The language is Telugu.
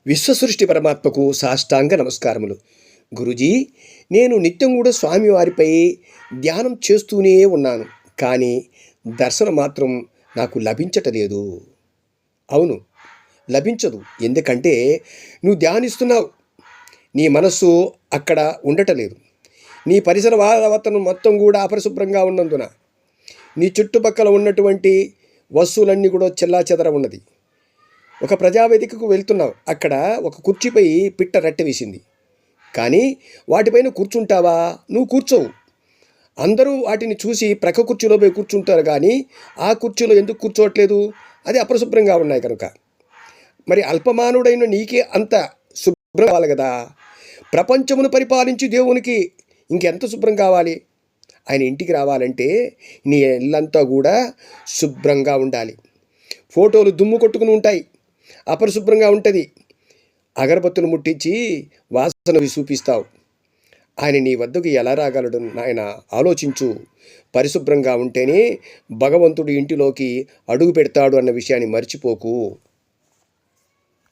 విశ్వసృష్టి పరమాత్మకు సాష్టాంగ నమస్కారములు. గురూజీ, నేను నిత్యం కూడా స్వామివారిపై ధ్యానం చేస్తూనే ఉన్నాను. కానీ దర్శనం మాత్రం నాకు లభించటలేదు. అవును, లభించదు. ఎందుకంటే నువ్వు ధ్యానిస్తున్నావు, నీ మనస్సు అక్కడ ఉండటలేదు. నీ పరిసర వాతావరణం మొత్తం కూడా అపరిశుభ్రంగా ఉన్నందున నీ చుట్టుపక్కల ఉన్నటువంటి వస్తువులన్నీ కూడా చెల్లాచెదర ఉన్నది. ఒక ప్రజావేదికకు వెళ్తున్నావు, అక్కడ ఒక కుర్చీపై పిట్ట రట్టె వేసింది. కానీ వాటిపైన కూర్చుంటావా? నువ్వు కూర్చోవు. అందరూ వాటిని చూసి ప్రక్క కుర్చీలో పోయి కూర్చుంటారు, కానీ ఆ కుర్చీలో ఎందుకు కూర్చోవట్లేదు? అది అపరిశుభ్రంగా ఉన్నాయి కనుక. మరి అల్పమానుడైన నీకే అంత శుభ్రం కావాలి కదా. ప్రపంచమును పరిపాలించి దేవునికి ఇంకెంత శుభ్రం కావాలి? ఆయన ఇంటికి రావాలంటే నీ ఇల్లంతా కూడా శుభ్రంగా ఉండాలి. ఫోటోలు దుమ్ము కొట్టుకుని ఉంటాయి, అపరిశుభ్రంగా ఉంటుంది. అగరబత్తులు ముట్టించి వాసన చూపిస్తావు. ఆయన నీ వద్దకు ఎలా రాగలడు నాయన? ఆలోచించు. పరిశుభ్రంగా ఉంటేనే భగవంతుడు ఇంటిలోకి అడుగు పెడతాడు అన్న విషయాన్ని మర్చిపోకు.